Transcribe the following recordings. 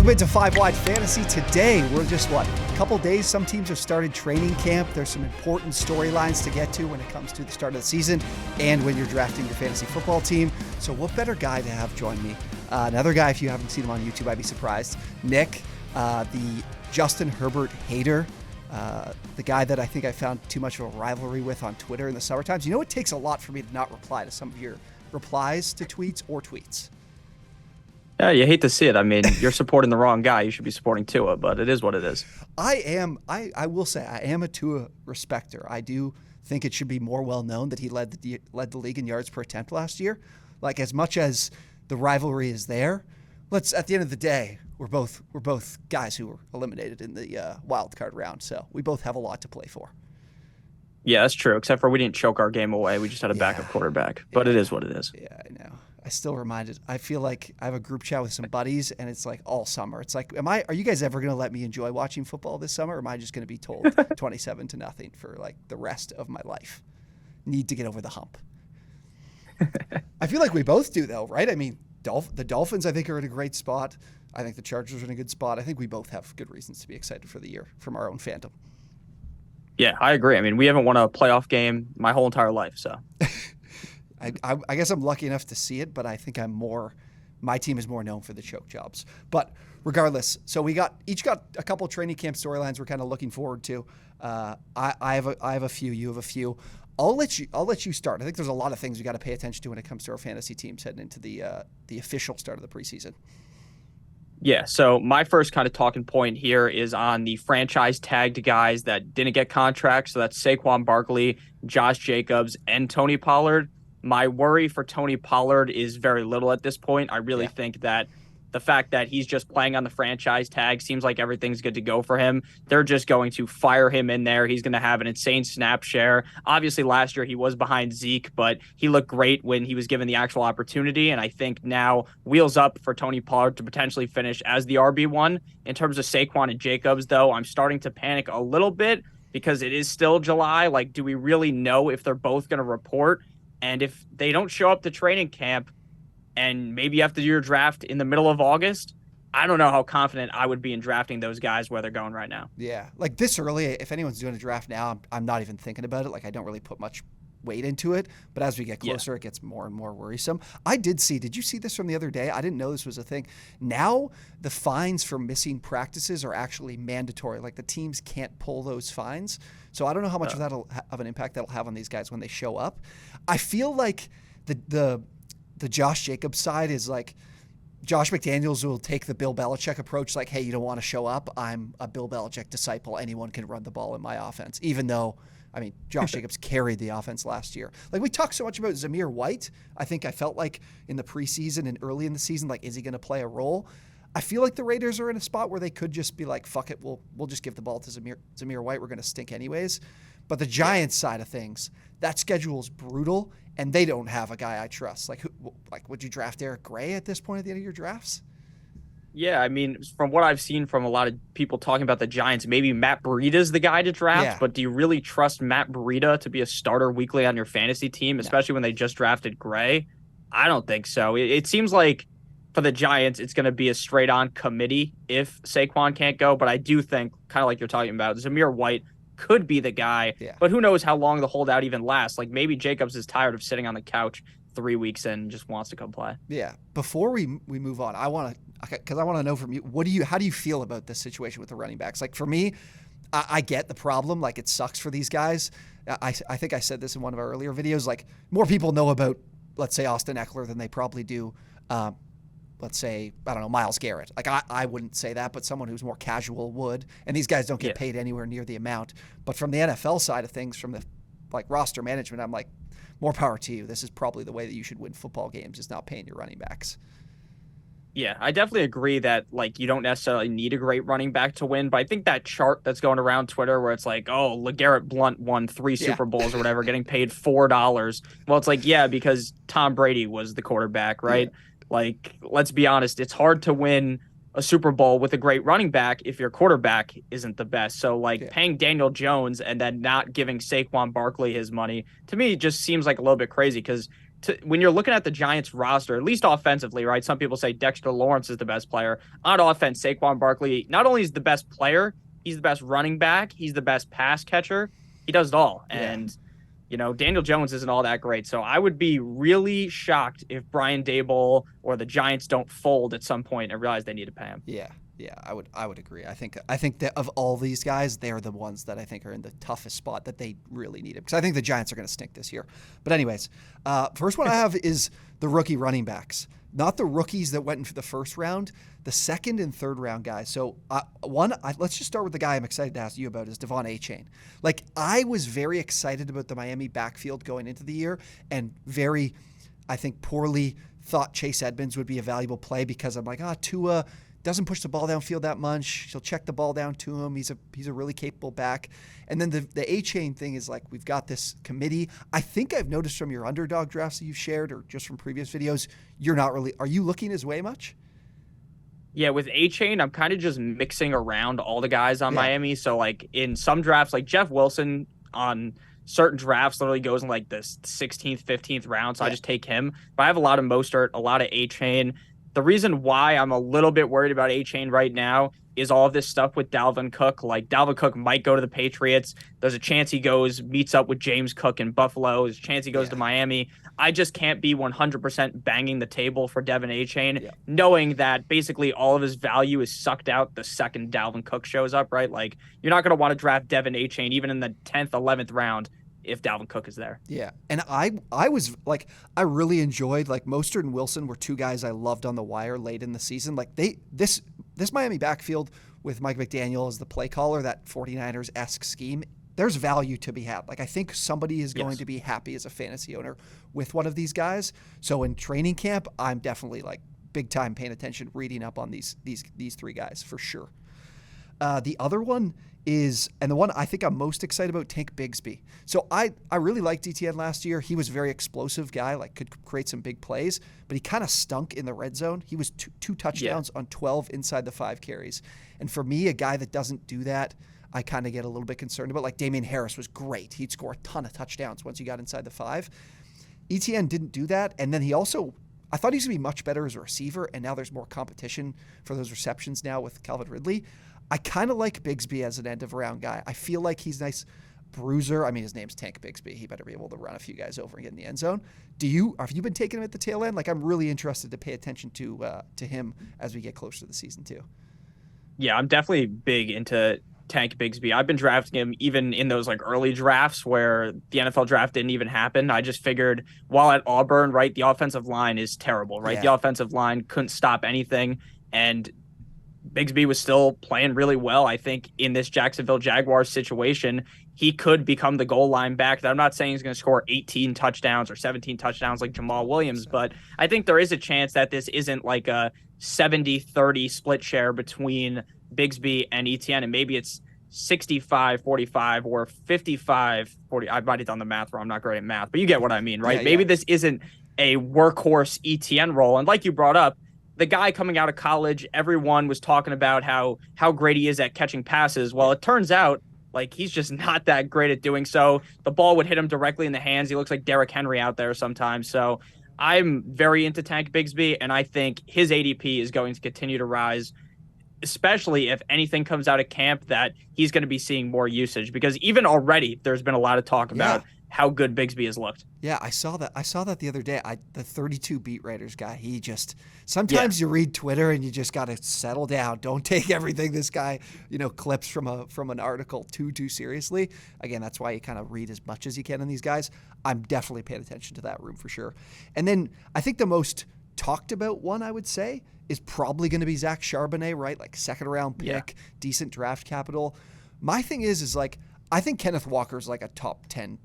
Welcome into 5 Wide Fantasy. Today, we're just, a couple days. Some teams have started training camp. There's some important storylines to get to when it comes to the start of the season and when you're drafting your fantasy football team. So what better guy to have join me? Another guy, if you haven't seen him on YouTube, I'd be surprised. Nick, the Justin Herbert hater. The guy that I think I found too much of a rivalry with on Twitter in the summer times. You know, it takes a lot for me to not reply to some of your replies to tweets or tweets. Yeah, you hate to see it. I mean, you're supporting the wrong guy. You should be supporting Tua, but it is what it is. I will say, I am a Tua respecter. I do think it should be more well known that he led the league in yards per attempt last year. Like, as much as the rivalry is there, at the end of the day, we're both guys who were eliminated in the wild card round, so we both have a lot to play for. Yeah, that's true, except for we didn't choke our game away. We just had a backup quarterback, but it is what it is. Yeah, I know. I still reminded. I feel like I have a group chat with some buddies, and it's like all summer. It's like, are you guys ever going to let me enjoy watching football this summer, or am I just going to be told 27-0 for like the rest of my life? Need to get over the hump. I feel like we both do, though, right? I mean, the Dolphins, I think, are in a great spot. I think the Chargers are in a good spot. I think we both have good reasons to be excited for the year from our own fandom. Yeah, I agree. I mean, we haven't won a playoff game my whole entire life, so. I guess I'm lucky enough to see it, but I think my team is more known for the choke jobs. But regardless, so we each got a couple training camp storylines we're kind of looking forward to. I have a few, you have a few. I'll let you start. I think there's a lot of things we got to pay attention to when it comes to our fantasy teams heading into the official start of the preseason. Yeah, so my first kind of talking point here is on the franchise tagged guys that didn't get contracts. So that's Saquon, Barkley, Josh Jacobs, and Tony Pollard. My worry for Tony Pollard is very little at this point. I really think that the fact that he's just playing on the franchise tag seems like everything's good to go for him. They're just going to fire him in there. He's going to have an insane snap share. Obviously, last year he was behind Zeke, but he looked great when he was given the actual opportunity. And I think now wheels up for Tony Pollard to potentially finish as the RB1. In terms of Saquon and Jacobs, though, I'm starting to panic a little bit because it is still July. Like, do we really know if they're both going to report? And if they don't show up to training camp and maybe you have to do your draft in the middle of August, I don't know how confident I would be in drafting those guys where they're going right now. Yeah, like this early, if anyone's doing a draft now, I'm not even thinking about it. Like, I don't really put much weight into it. But as we get closer, it gets more and more worrisome. Did you see this from the other day? I didn't know this was a thing. Now the fines for missing practices are actually mandatory. Like, the teams can't pull those fines. So I don't know how much of an impact that'll have on these guys when they show up. I feel like the Josh Jacobs side is like Josh McDaniels will take the Bill Belichick approach, like, hey, you don't want to show up? I'm a Bill Belichick disciple. Anyone can run the ball in my offense, even though, I mean, Josh Jacobs carried the offense last year. Like, we talked so much about Zamir White. I think I felt like in the preseason and early in the season, like, is he going to play a role? I feel like the Raiders are in a spot where they could just be like, fuck it, we'll just give the ball to Zamir White. We're going to stink anyways. But the Giants side of things, that schedule is brutal, and they don't have a guy I trust. Like, would you draft Eric Gray at this point at the end of your drafts? Yeah, I mean, from what I've seen from a lot of people talking about the Giants, maybe Matt Breida's the guy to draft, but do you really trust Matt Breida to be a starter weekly on your fantasy team, especially when they just drafted Gray? I don't think so. It seems like for the Giants, it's going to be a straight-on committee if Saquon can't go, but I do think, kind of like you're talking about, Zamir White could be the guy, but who knows how long the holdout even lasts. Like, maybe Jacobs is tired of sitting on the couch 3 weeks and just wants to come play. Yeah. Before we move on, I want to know from you, how do you feel about this situation with the running backs? Like, for me, I get the problem. Like, it sucks for these guys. I think I said this in one of our earlier videos. Like, more people know about, let's say, Austin Eckler than they probably do let's say, I don't know, Myles Garrett. Like, I wouldn't say that, but someone who's more casual would. And these guys don't get paid anywhere near the amount. But from the NFL side of things, from the roster management, I'm like, more power to you. This is probably the way that you should win football games, is not paying your running backs. Yeah, I definitely agree that, like, you don't necessarily need a great running back to win, but I think that chart that's going around Twitter where it's like, oh, LeGarrette Blount won 3 Super Bowls or whatever, getting paid $4. Well, it's like, yeah, because Tom Brady was the quarterback, right? Yeah. Like, let's be honest, it's hard to win a Super Bowl with a great running back if your quarterback isn't the best. So, like, paying Daniel Jones and then not giving Saquon Barkley his money, to me, just seems like a little bit crazy because when you're looking at the Giants roster, at least offensively, right? Some people say Dexter Lawrence is the best player. On offense, Saquon Barkley not only is the best player, he's the best running back, he's the best pass catcher. He does it all. Yeah. And, Daniel Jones isn't all that great. So I would be really shocked if Brian Daboll or the Giants don't fold at some point and realize they need to pay him. Yeah. Yeah, I would agree. I think that of all these guys, they're the ones that I think are in the toughest spot that they really need him, because I think the Giants are going to stink this year. But anyways, first one I have is the rookie running backs, not the rookies that went into the first round, the second and third round guys. So let's just start with the guy I'm excited to ask you about is Devon Achane. Like, I was very excited about the Miami backfield going into the year, and very, I think, poorly thought Chase Edmonds would be a valuable play, because I'm like, Tua doesn't push the ball downfield that much. He'll check the ball down to him. He's a really capable back. And then the Achane thing is, like, we've got this committee. I think I've noticed from your underdog drafts that you've shared, or just from previous videos, you're not really. Are you looking his way much? Yeah, with Achane, I'm kind of just mixing around all the guys on Miami. So, like, in some drafts, like Jeff Wilson on certain drafts literally goes in like the 16th, 15th round. So I just take him. But I have a lot of Mostert, a lot of Achane. The reason why I'm a little bit worried about Achane right now is all of this stuff with Dalvin Cook. Like, Dalvin Cook might go to the Patriots. There's a chance he meets up with James Cook in Buffalo. There's a chance he goes to Miami. I just can't be 100% banging the table for Devon Achane, knowing that basically all of his value is sucked out the second Dalvin Cook shows up, right? Like, you're not going to want to draft Devon Achane even in the 10th, 11th round if Dalvin Cook is there. Yeah. And I was like, I really enjoyed, like, Mostert and Wilson were two guys I loved on the wire late in the season. Like, this Miami backfield with Mike McDaniel as the play caller, that 49ers-esque scheme, there's value to be had. Like, I think somebody is going to be happy as a fantasy owner with one of these guys. So in training camp, I'm definitely, like, big time paying attention, reading up on these three guys for sure. The other one is, and the one I think I'm most excited about, Tank Bigsby. So I really liked ETN last year. He was a very explosive guy, like, could create some big plays, but he kind of stunk in the red zone. He was two touchdowns on 12 inside the 5 carries. And for me, a guy that doesn't do that, I kind of get a little bit concerned about. Like, Damian Harris was great. He'd score a ton of touchdowns once he got inside the 5. ETN didn't do that. And then I thought he was going to be much better as a receiver, and now there's more competition for those receptions now with Calvin Ridley. I kind of like Bigsby as an end-of-round guy. I feel like he's a nice bruiser. I mean, his name's Tank Bigsby. He better be able to run a few guys over and get in the end zone. Have you been taking him at the tail end? Like, I'm really interested to pay attention to him as we get closer to the season too. Yeah, I'm definitely big into Tank Bigsby. I've been drafting him even in those, like, early drafts where the NFL draft didn't even happen. I just figured while at Auburn, right, the offensive line is terrible, right? The offensive line couldn't stop anything, and Bigsby was still playing really well. I think in this Jacksonville Jaguars situation, he could become the goal line back. I'm not saying he's going to score 18 touchdowns or 17 touchdowns like Jamal Williams, but I think there is a chance that this isn't like a 70-30 split share between Bigsby and ETN, and maybe it's 65-45 or 55-40. I might have done the math wrong. I'm not great at math, but you get what I mean, right? Maybe this isn't a workhorse ETN role. And like you brought up, the guy coming out of college, everyone was talking about how great he is at catching passes. Well, it turns out, like, he's just not that great at doing so. The ball would hit him directly in the hands. He looks like Derrick Henry out there sometimes. So I'm very into Tank Bigsby, and I think his ADP is going to continue to rise, especially if anything comes out of camp that he's going to be seeing more usage, because even already there's been a lot of talk about how good Bigsby has looked. Yeah, I saw that the other day. The 32 beat writers guy, he just, sometimes you read Twitter and you just got to settle down. Don't take everything this guy, clips from an article too seriously. Again, that's why you kind of read as much as you can on these guys. I'm definitely paying attention to that room for sure. And then I think the most talked about one, I would say, is probably going to be Zach Charbonnet, right? Like, second round pick, decent draft capital. My thing is like, I think Kenneth Walker's like a top 10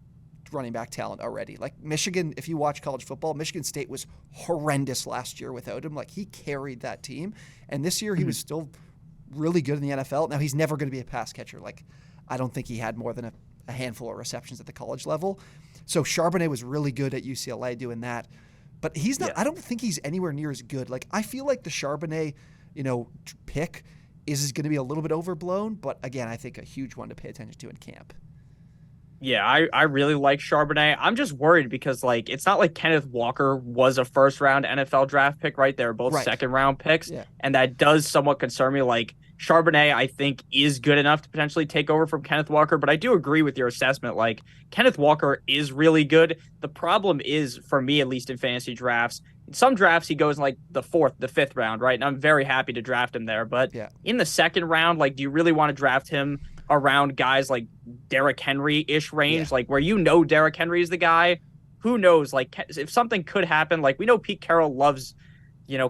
running back talent already. Like, Michigan, if you watch college football, Michigan State was horrendous last year without him. Like, he carried that team. And this year he was still really good in the NFL. Now, he's never going to be a pass catcher. Like, I don't think he had more than a handful of receptions at the college level. So Charbonnet was really good at UCLA doing that. But he's not, I don't think he's anywhere near as good. Like, I feel like the Charbonnet, pick is going to be a little bit overblown. But again, I think a huge one to pay attention to in camp. Yeah, I really like Charbonnet. I'm just worried because like it's not like Kenneth Walker was a first round NFL draft pick, right? They're both Right. second round picks. Yeah. And that does somewhat concern me. Like Charbonnet, I think, is good enough to potentially take over from Kenneth Walker. But I do agree with your assessment. Like Kenneth Walker is really good. The problem is, for me, at least in fantasy drafts, in some drafts he goes in like the fourth, the fifth round, right? And I'm very happy to draft him there. But Yeah. in the second round, like, do you really want to draft him around guys like Derrick Henry-ish Yeah. range, like where Derrick Henry is the guy? Who knows? Like if something could happen, like we know Pete Carroll loves,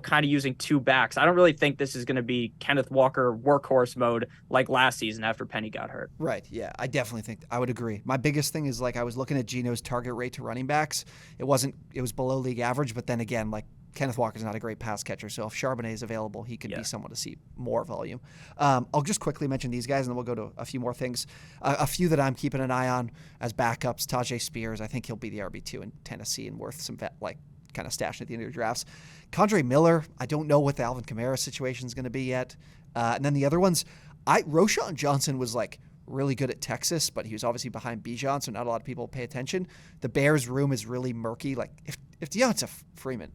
kind of using two backs. I don't really think this is going to be Kenneth Walker workhorse mode like last season after Penny got hurt. Right. Yeah. I definitely think I would agree. My biggest thing is like I was looking at Geno's target rate to running backs. It was below league average, but then again, like Kenneth Walker's not a great pass catcher, so if Charbonnet is available, he could be someone to see more volume. I'll just quickly mention these guys, and then we'll go to a few more things. A few that I'm keeping an eye on as backups: Tajay Spears. I think he'll be the RB2 in Tennessee and worth some kind of stashing at the end of your drafts. Condre Miller. I don't know what the Alvin Kamara situation is going to be yet. And then the other ones, Roschon Johnson was like really good at Texas, but he was obviously behind Bijan, so not a lot of people pay attention. The Bears room is really murky. Like if Deonta Freeman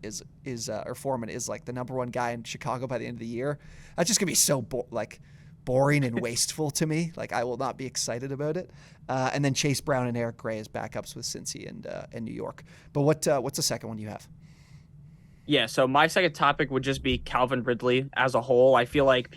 or Foreman is like the number one guy in Chicago by the end of the year, that's just gonna be so boring and wasteful to me. Like I will not be excited about it. And then Chase Brown and Eric Gray as backups with Cincy and New York. But what's the second one you have? Yeah, so my second topic would just be Calvin Ridley as a whole. I feel like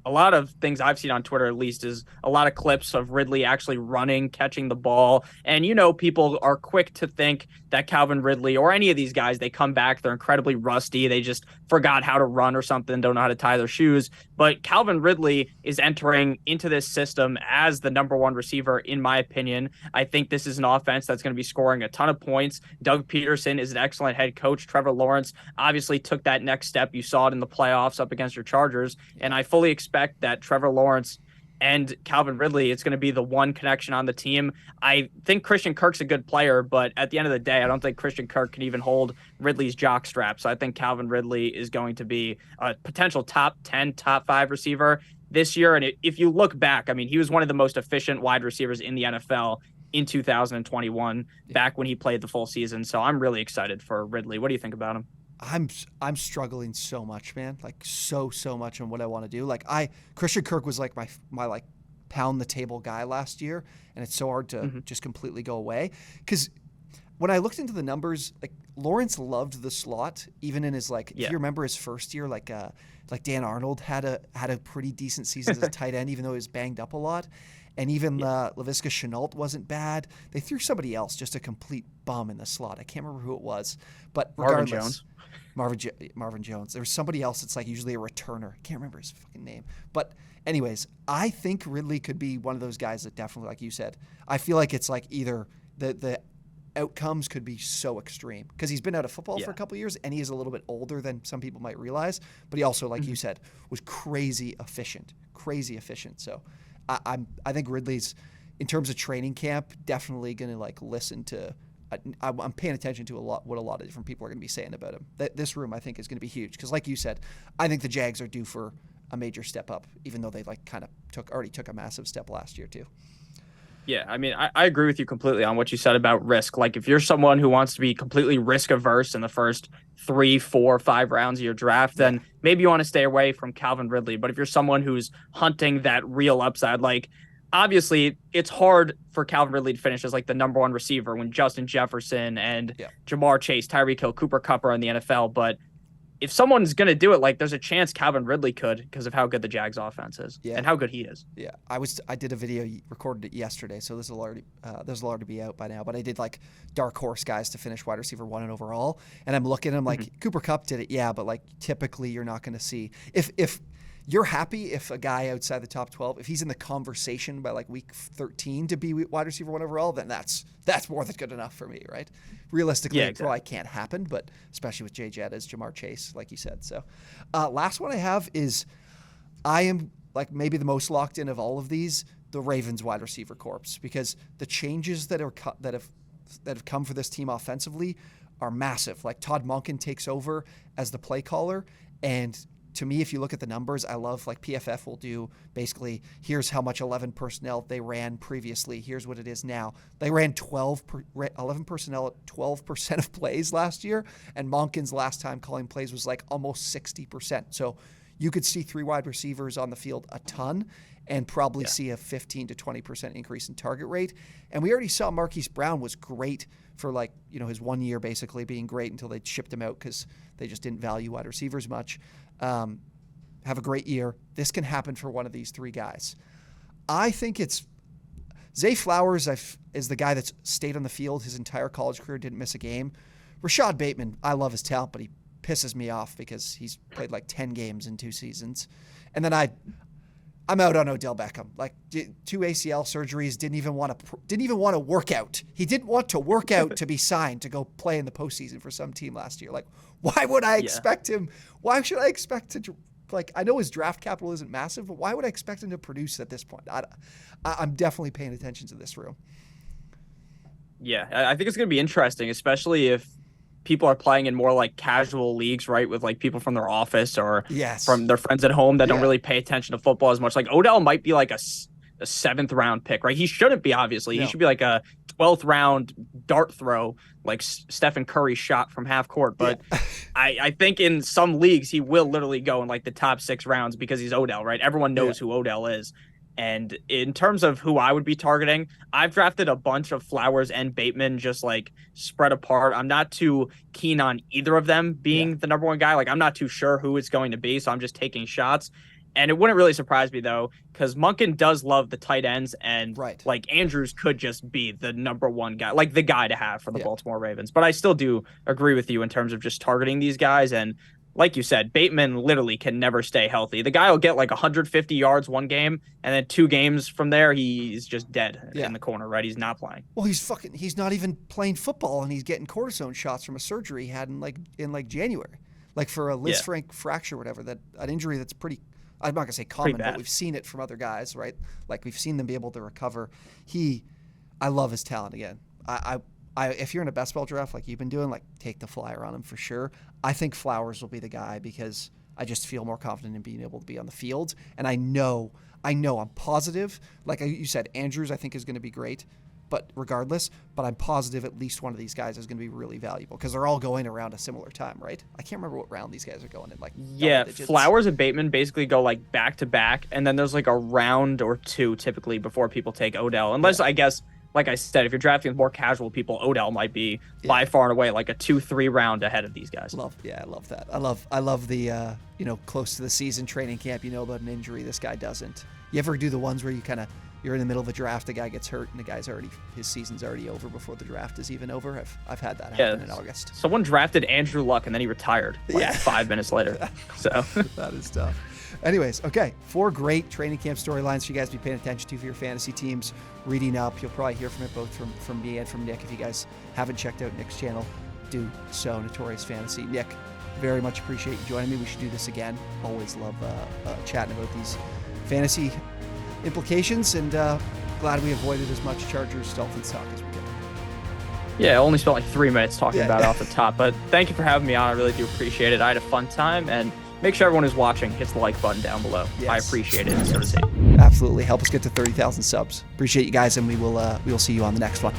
a lot of things I've seen on Twitter, at least, is a lot of clips of Ridley actually running, catching the ball. And, people are quick to think that Calvin Ridley or any of these guys, they come back, they're incredibly rusty. They just forgot how to run or something, don't know how to tie their shoes. But Calvin Ridley is entering into this system as the number one receiver, in my opinion. I think this is an offense that's going to be scoring a ton of points. Doug Peterson is an excellent head coach. Trevor Lawrence obviously took that next step. You saw it in the playoffs up against your Chargers. And I fully expect that Trevor Lawrence and Calvin Ridley, it's going to be the one connection on the team. I think Christian Kirk's a good player, but at the end of the day, I don't think Christian Kirk can even hold Ridley's jock strap. So I think Calvin Ridley is going to be a potential top 10, top 5 receiver this year. And if you look back, I mean, he was one of the most efficient wide receivers in the NFL in 2021, back when he played the full season. So I'm really excited for Ridley. What do you think about him? I'm struggling so much, man. Like so much on what I want to do. Like Christian Kirk was like my like pound the table guy last year, and it's so hard to just completely go away. Because when I looked into the numbers, like Lawrence loved the slot, even in his if you remember his first year, like Dan Arnold had a pretty decent season as a tight end, even though he was banged up a lot. And even Laviska Shenault wasn't bad. They threw somebody else, just a complete bum in the slot. I can't remember who it was, but regardless, Marvin Jones. There was somebody else that's like usually a returner. I can't remember his fucking name. But anyways, I think Ridley could be one of those guys that definitely, like you said, I feel like it's like either the outcomes could be so extreme because he's been out of football for a couple of years and he is a little bit older than some people might realize. But he also, like you said, was crazy efficient. So I think Ridley's, in terms of training camp, definitely going to listen to. I'm paying attention to what a lot of different people are going to be saying about him. This room, I think, is going to be huge because, like you said, I think the Jags are due for a major step up, even though they already took a massive step last year too. Yeah, I mean, I agree with you completely on what you said about risk. Like, if you're someone who wants to be completely risk averse in the first 3, 4, 5 rounds of your draft, then maybe you want to stay away from Calvin Ridley. But if you're someone who's hunting that real upside, obviously it's hard for Calvin Ridley to finish as the number one receiver when Justin Jefferson and Jamar Chase, Tyreek Hill, Cooper Kupp are in the NFL. But if someone's going to do it, there's a chance Calvin Ridley could because of how good the Jags offense is and how good he is. Yeah, I did a video, recorded it yesterday, so there's a lot to be out by now. But I did dark horse guys to finish wide receiver 1 and overall, and I'm looking, I'm Cooper Kupp did it, but typically you're not going to see if you're happy if a guy outside the top 12, if he's in the conversation by week 13 to be wide receiver 1 overall, then that's more than good enough for me, right? Realistically, it probably can't happen, but especially with Jay Jettas, Jamar Chase, like you said. So last one I have is I am maybe the most locked in of all of these, the Ravens wide receiver corps, because the changes that have come for this team offensively are massive. Todd Monken takes over as the play caller, and to me, if you look at the numbers, I love like PFF will do basically, here's how much 11 personnel they ran previously. Here's what it is now. They ran 11 personnel at 12% of plays last year. And Monken's last time calling plays was like almost 60%. So you could see 3 wide receivers on the field a ton and probably see a 15 to 20% increase in target rate. And we already saw Marquise Brown was great for like, his 1 year basically being great until they shipped him out because they just didn't value wide receivers much. Have a great year. This can happen for one of these 3 guys. I think it's Zay Flowers is the guy that's stayed on the field his entire college career, didn't miss a game. Rashad Bateman, I love his talent, but he pisses me off because he's played like 10 games in 2 seasons. And then I'm out on Odell Beckham. Like 2 ACL surgeries, didn't even want to work out. He didn't want to work out to be signed to go play in the postseason for some team last year. Like, why would I expect him? Why should I expect to? Like, I know his draft capital isn't massive, but why would I expect him to produce at this point? I'm definitely paying attention to this room. Yeah, I think it's going to be interesting, especially if people are playing in more like casual leagues, right? With like people from their office or from their friends at home that don't really pay attention to football as much. Like Odell might be like a 7th round pick, right? He shouldn't be, obviously. No. He should be like a 12th round dart throw, like Stephen Curry shot from half court. But I think in some leagues, he will literally go in like the top 6 rounds because he's Odell, right? Everyone knows who Odell is. And in terms of who I would be targeting, I've drafted a bunch of Flowers and Bateman just like spread apart. I'm not too keen on either of them being the number 1 guy. Like, I'm not too sure who it's going to be, so I'm just taking shots. And it wouldn't really surprise me, though, because Monken does love the tight ends, and like Andrews could just be the number 1 guy, like the guy to have for the Baltimore Ravens. But I still do agree with you in terms of just targeting these guys. And like you said, Bateman literally can never stay healthy. The guy will get like 150 yards one game, and then 2 games from there, he's just dead in the corner, right? He's not playing. Well, he's not even playing football, and he's getting cortisone shots from a surgery he had in January. Like for a Liz Frank fracture or whatever, an injury that's pretty, I'm not going to say common, but we've seen it from other guys, right? Like we've seen them be able to recover. I love his talent again. If you're in a best ball draft like you've been doing, like take the flyer on him for sure. I think Flowers will be the guy because I just feel more confident in being able to be on the field. And I know I'm positive. Like you said, Andrews I think is going to be great, but I'm positive at least one of these guys is going to be really valuable because they're all going around a similar time, right? I can't remember what round these guys are going in. Like Flowers and Bateman basically go like back to back, and then there's like a round or 2 typically before people take Odell, unless I guess. Like I said, if you're drafting with more casual people, Odell might be by far and away like a 2-3 round ahead of these guys. I love that. I love the close to the season training camp. You know about an injury, this guy doesn't. You ever do the ones where you're in the middle of a draft, the guy gets hurt, and his season's already over before the draft is even over? I've had that happen in August. Someone drafted Andrew Luck and then he retired 5 minutes later. So that is tough. Anyways, okay, 4 great training camp storylines for you guys to be paying attention to for your fantasy teams. Reading up, you'll probably hear from it both from me and from Nick. If you guys haven't checked out Nick's channel, do so. Notorious Fantasy. Nick, very much appreciate you joining me. We should do this again. Always love chatting about these fantasy implications, and glad we avoided as much Chargers Dolphins talk as we did. Yeah, I only spent like 3 minutes talking about it off the top, but thank you for having me on. I really do appreciate it. I had a fun time, and make sure everyone who's watching hits the like button down below. Yes. I appreciate it. So does he. Absolutely. Help us get to 30,000 subs. Appreciate you guys, and we will see you on the next one.